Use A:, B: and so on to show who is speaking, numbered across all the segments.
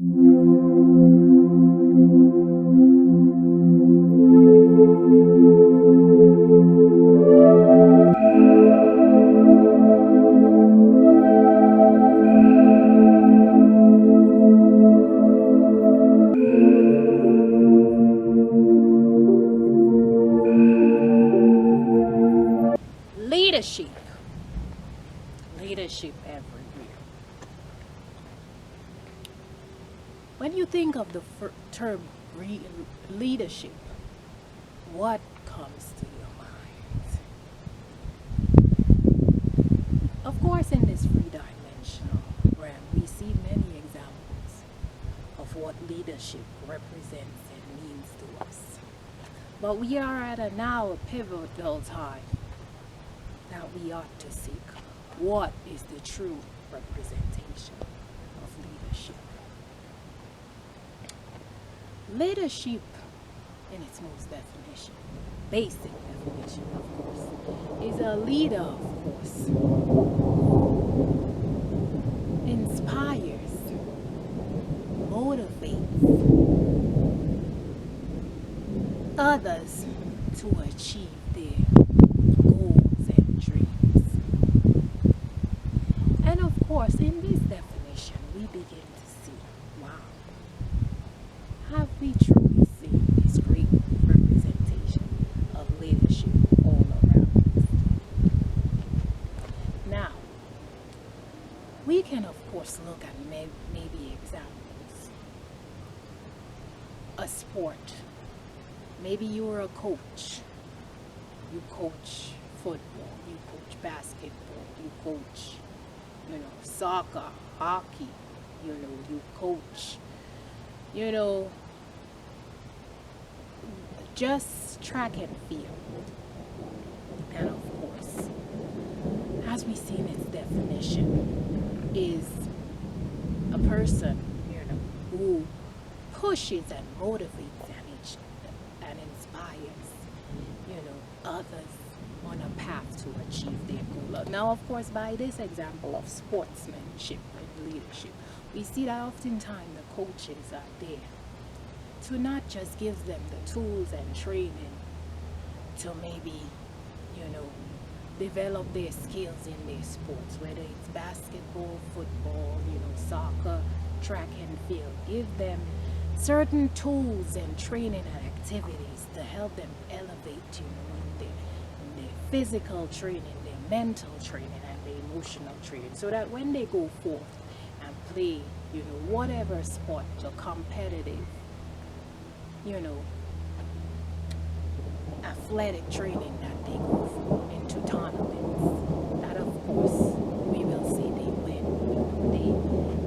A: Leadership. Leadership everywhere. When you think of the term leadership, what comes to your mind? Of course, in this three-dimensional realm, we see many examples of what leadership represents and means to us. But we are at a now pivotal time that we ought to seek what is the true representation of leadership. Leadership, in its most definition, basic definition, of course, is a leader, of course, who inspires, motivates others to achieve their goals and dreams. And of course, in this definition, we begin to see, wow, have we truly seen this great representation of leadership all around us? Now, we can of course look at maybe examples. A sport. Maybe you're a coach. You coach football, you coach basketball, you coach, soccer, hockey, you coach, just track and field. And of course, as we see in its definition, is a person, who pushes and motivates and inspires, others on a path to achieve their goal. Now, of course, by this example of sportsmanship and leadership, we see that oftentimes the coaches are there to not just give them the tools and training to maybe, develop their skills in their sports, whether it's basketball, football, soccer, track and field. Give them certain tools and training and activities to help them elevate, in their physical training, their mental training, and their emotional training, so that when they go forth and play, whatever sport or competitive, athletic training that they go for into tournaments, that of course we will see they win.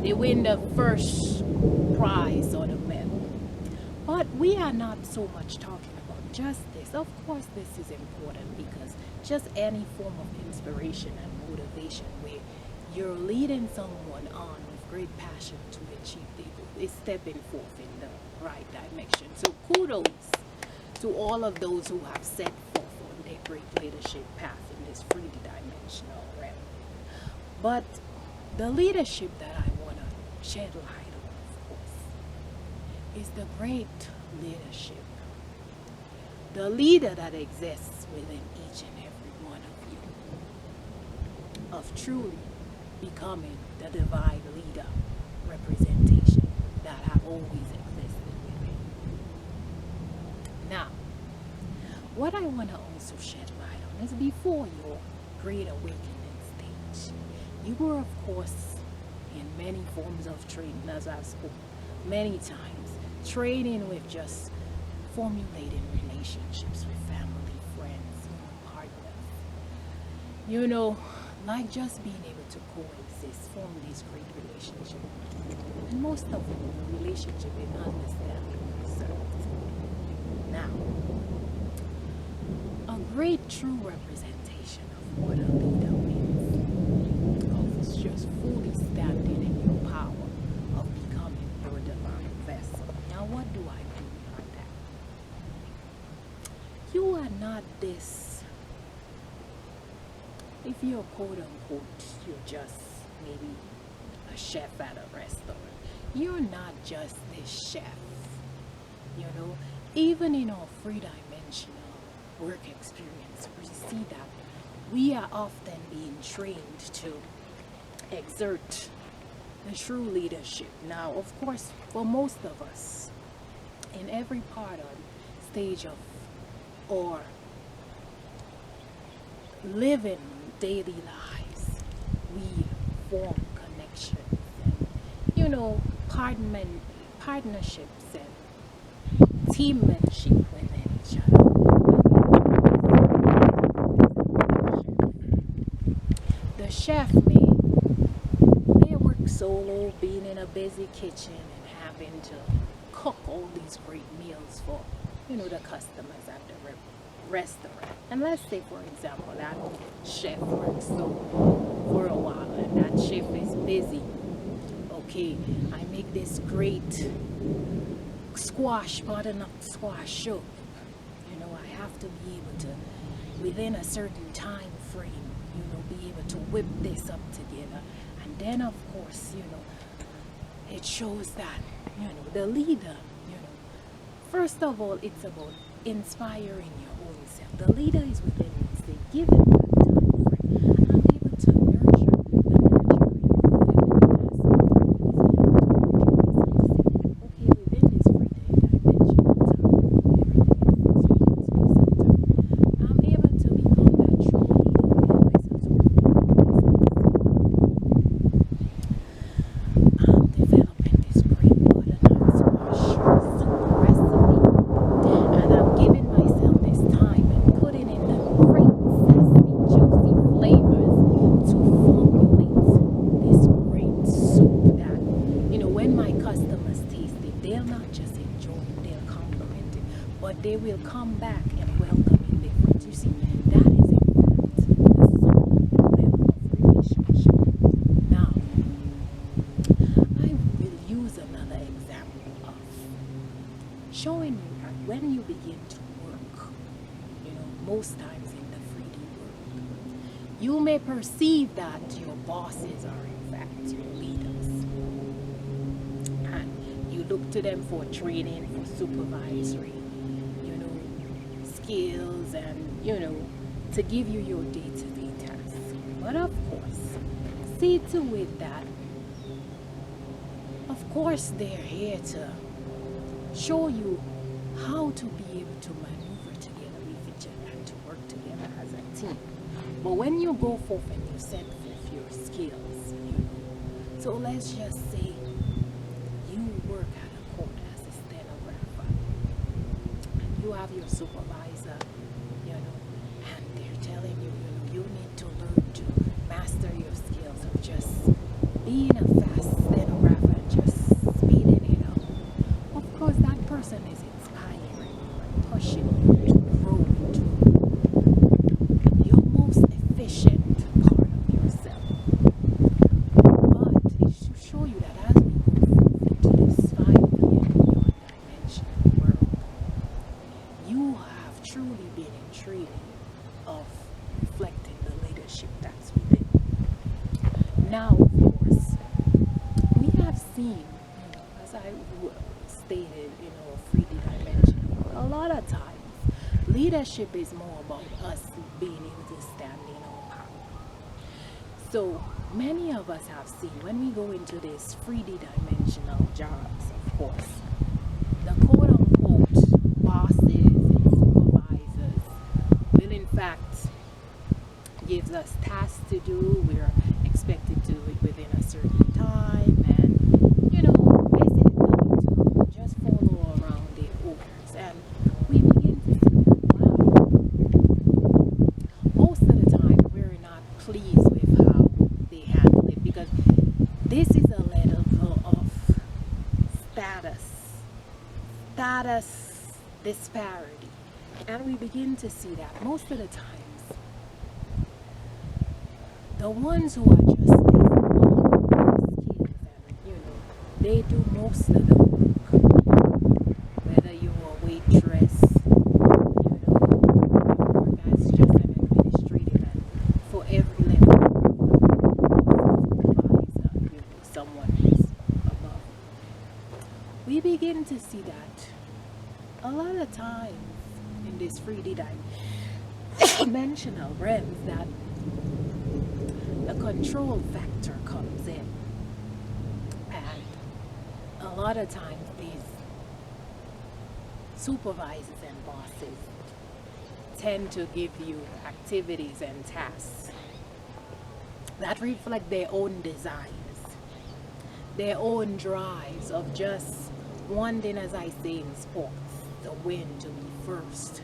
A: They win the first prize or the medal. But we are not so much talking about just this. Of course, this is important because just any form of inspiration and motivation where you're leading someone on with great passion to achieve their goal is stepping forth in the right dimension. So kudos to all of those who have set forth on their great leadership path in this three-dimensional realm. But the leadership that I want to shed light on, of course, is the great leadership. The leader that exists within each and every one of you, of truly becoming the divine leader representation that have always existed within. Now, what I want to also shed light on is before your great awakening stage, you were of course in many forms of training, as I've spoken many times, training with just formulating relationships with family, friends, partners, like just being able to coexist, form these great relationships, and most of all, the relationship in understanding yourself. Now, a great true representation of what a leader means is just fully standing in your power of becoming your divine vessel. Now, what do I do by that? You are not this, if you're quote unquote, you're just maybe a chef at a restaurant. you're not just this chef, you know. Even in our three-dimensional work experience, we see that we are often being trained to exert the true leadership. Now, of course, for most of us, in every part or stage of our living daily lives, we form connections and, partnerships and teammanship within each other. The chef may work solo, being in a busy kitchen and having to cook all these great meals for the customers at the restaurant. And let's say, for example, that chef works solo for a while and that chef is busy. Okay, I make this great butternut squash soup. I have to be able to, within a certain time frame, be able to whip this up together. And then, of course, it shows that, the leader, first of all, it's about inspiring your own self. The leader is within you. Say, give him that time frame. I'm able to nurture the nurturing feminine aspect of me. Okay, within this three-dimensional time, I'm able to become that true leader within myself. I'm developing this great butternut squash soup recipe, and I'm giving myself this time and putting in the great zesty, juicy flavors to formulate this great soup that, when my customers taste it, they'll not just enjoy it, they'll compliment it, but they will come back and welcome it different. You see, that is in fact the soul level of relationship. Now, I will use another example of showing you that when you begin to work, most times in the 3D world, you may perceive that your bosses are in fact your leaders. And you look to them for training, for supervisory, skills and, to give you your day-to-day tasks. But of course, see to it that, of course, they're here to show you how to be able to maneuver together with each other and to work together as a team. But when you go forth and you set forth your skills, so let's just say you work at a court as a stenographer and you have your supervisor, and they're telling you, you need to learn to master your skills of just being a fast stenographer and just speeding it up. Of course, that person is inspiring and pushing you to grow into your most efficient part of yourself. But it should show you that as we go forth into this 5 billion beyond dimensional world, you have truly been in training of reflecting the leadership that's within. Now, of course, we have seen, as I stated, 3D dimension, a lot of times leadership is more about us being able to stand in our power. So many of us have seen when we go into this 3D dimensional jobs, of course, the quote-unquote bosses and supervisors will in fact gives us tasks to do. We're expected to do it within a certain time, and basically to just follow around the orders. And we begin to see that, wow, most of the time we're not pleased with how they handle it, because this is a level of status disparity, and we begin to see that most of the times the ones who are just skills and they do most of the work. Whether you're a waitress, you work as just an administrative, and for every level, supervisor, someone who's above. we begin to see that a lot of times in this 3D dimensional realms that the control factor comes in, and a lot of times these supervisors and bosses tend to give you activities and tasks that reflect their own desires, their own drives of just wanting, as I say in sports, the win, to be first.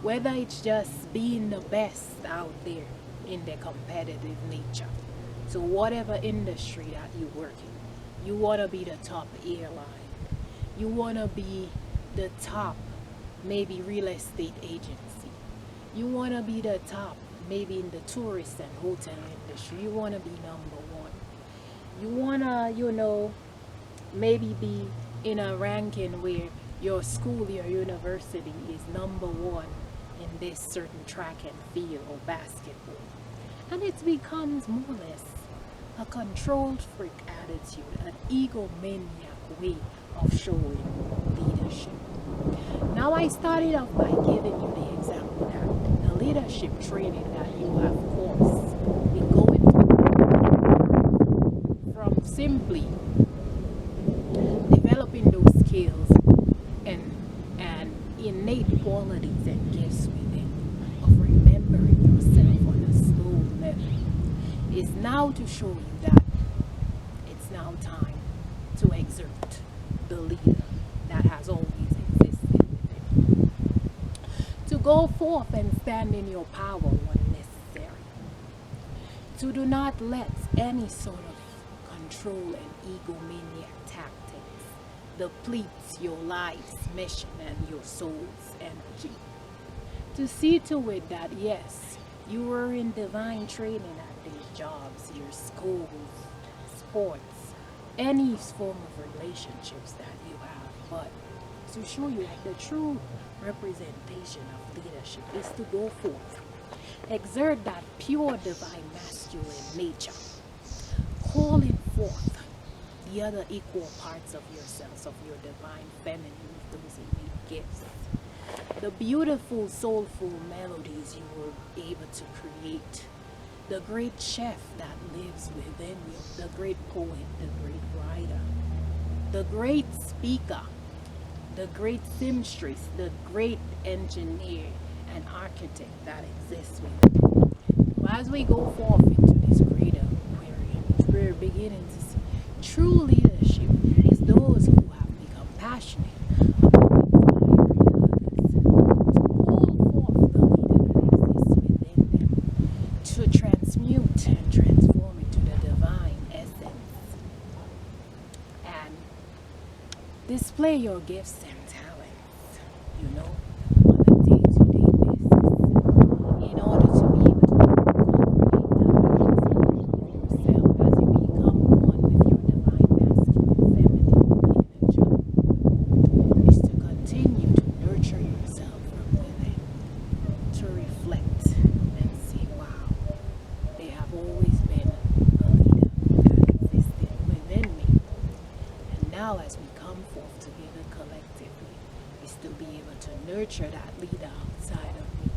A: Whether it's just being the best out there in their competitive nature. So whatever industry that you work in, you want to be the top airline. You want to be the top, maybe real estate agency. You want to be the top, maybe in the tourist and hotel industry. You want to be number one. You want to, maybe be in a ranking where your school, your university is number one in this certain track and field or basketball. And it becomes more or less a controlled freak attitude, an egomaniac way of showing leadership. Now I started off by giving you the example that the leadership training that you have course in going through from simply developing those skills and innate qualities and gifts within of remembering yourself on a slow level is now to show you that it's now time to exert the leader that has always existed within. To go forth and stand in your power when necessary. To do not let any sort of control and egomaniac tactics depletes your life's mission and your soul's energy. To see to it that yes, you were in divine training at these jobs, your schools, sports, any form of relationships that you have, but to show you that the true representation of leadership is to go forth, exert that pure divine masculine nature, calling forth the other equal parts of yourselves, of your divine feminine, with those innate gifts. The beautiful, soulful melodies you were able to create. The great chef that lives within you. The great poet, the great writer. The great speaker. The great seamstress. The great engineer and architect that exists within you. So as we go forth into this greater Aquarian, we're beginning to see true leadership is those who have become passionate about inspiring others to pull forth the leader that exists within them, to transmute and transform into the divine essence, and display your gifts and talents, on a day-to-day basis, in order to be able to yourself as you become one with your divine masculine feminine energy, is to continue to nurture yourself from within, to reflect and see, wow, there have always been a leader that existed within me. And now as we come forth together collectively, is to be able to nurture that leader outside of me